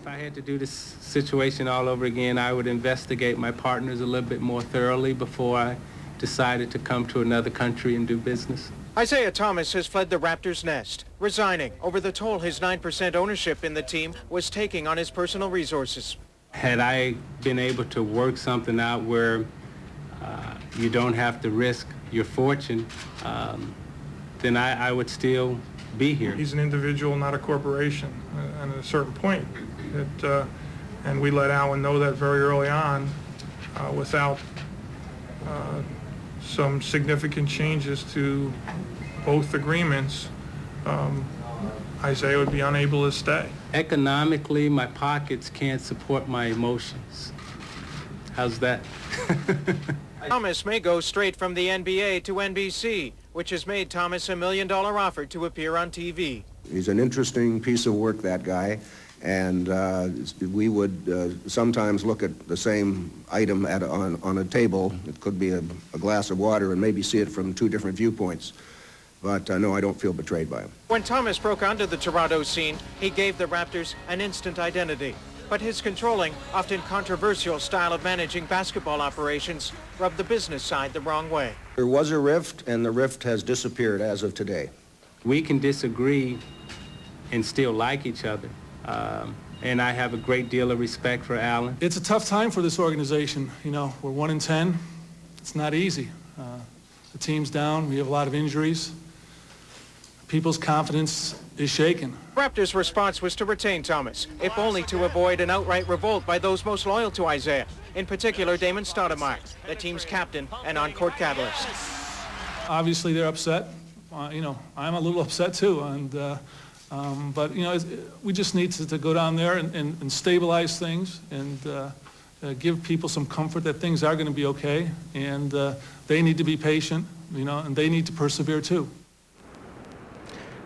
If I had to do this situation all over again, I would investigate my partners a little bit more thoroughly before I decided to come to another country and do business. Isiah Thomas has fled the Raptors' nest, resigning over the toll his 9% ownership in the team was taking on his personal resources. Had I been able to work something out where you don't have to risk your fortune, then I would still be here. He's an individual, not a corporation. And at a certain point, and we let Alan know that very early on, without some significant changes to both agreements, Isiah would be unable to stay. Economically, my pockets can't support my emotions. How's that? Thomas may go straight from the NBA to NBC, which has made Thomas a $1 million offer to appear on TV. He's an interesting piece of work, that guy, and we would sometimes look at the same item on a table. It could be a glass of water and maybe see it from two different viewpoints. But no, I don't feel betrayed by him. When Thomas broke onto the Toronto scene, he gave the Raptors an instant identity. But his controlling, often controversial style of managing basketball operations rubbed the business side the wrong way. There was a rift, and the rift has disappeared as of today. We can disagree and still like each other. And I have a great deal of respect for Alan. It's a tough time for this organization. You know, we're 1-10. It's not easy. The team's down. We have a lot of injuries. People's confidence is shaken. Raptors' response was to retain Thomas, if only to avoid an outright revolt by those most loyal to Isiah, in particular Damon Stoudemire, the team's captain and on-court catalyst. Obviously, they're upset. You know, I'm a little upset too. But, you know, we just need to go down there and stabilize things and give people some comfort that things are going to be okay. And they need to be patient, you know, and they need to persevere too.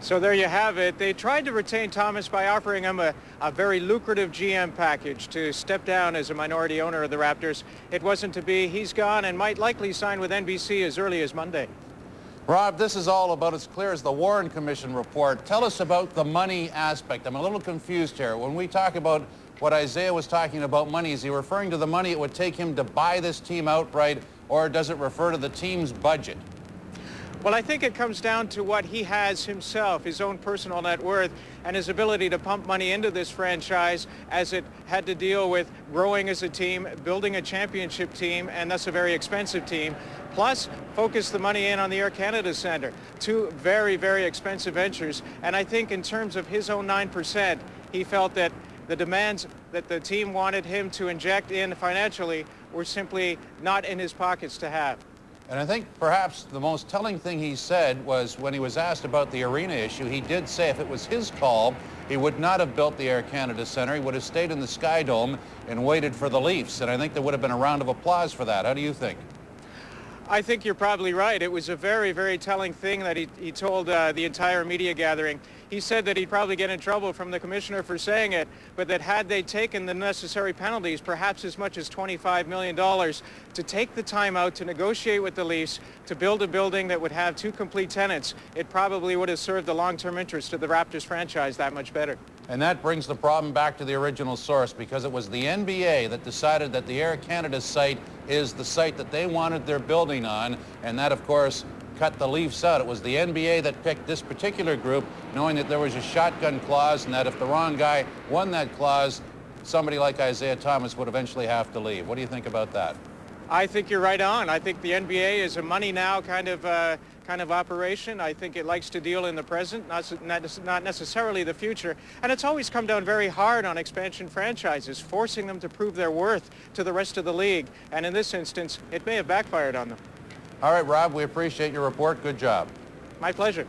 So there you have it. They tried to retain Thomas by offering him a very lucrative GM package to step down as a minority owner of the Raptors. It wasn't to be. He's gone and might likely sign with NBC as early as Monday. Rob, this is all about as clear as the Warren Commission report. Tell us about the money aspect. I'm a little confused here. When we talk about what Isiah was talking about money, is he referring to the money it would take him to buy this team outright, or does it refer to the team's budget? Well, I think it comes down to what he has himself, his own personal net worth, and his ability to pump money into this franchise as it had to deal with growing as a team, building a championship team, and thus a very expensive team, plus focus the money in on the Air Canada Centre. Two very, very expensive ventures. And I think in terms of his own 9%, he felt that the demands that the team wanted him to inject in financially were simply not in his pockets to have. And I think perhaps the most telling thing he said was when he was asked about the arena issue, he did say if it was his call, he would not have built the Air Canada Centre. He would have stayed in the SKYDOME and waited for the Leafs. And I think there would have been a round of applause for that. How do you think? I think you're probably right. It was a very, very telling thing that he told the entire media gathering. He said that he'd probably get in trouble from the commissioner for saying it, but that had they taken the necessary penalties, perhaps as much as $25 million, to take the time out to negotiate with the Leafs to build a building that would have two complete tenants, it probably would have served the long-term interest of the Raptors franchise that much better. And that brings the problem back to the original source, because it was the NBA that decided that the Air Canada site is the site that they wanted their building on, and that, of course, cut the Leafs out. It was the NBA that picked this particular group, knowing that there was a shotgun clause and that if the wrong guy won that clause, somebody like Isiah Thomas would eventually have to leave. What do you think about that? I think you're right on. I think the NBA is a money now kind of operation. I think it likes to deal in the present, not necessarily the future. And it's always come down very hard on expansion franchises, forcing them to prove their worth to the rest of the league. And in this instance, it may have backfired on them. All right, Rob, we appreciate your report. Good job. My pleasure.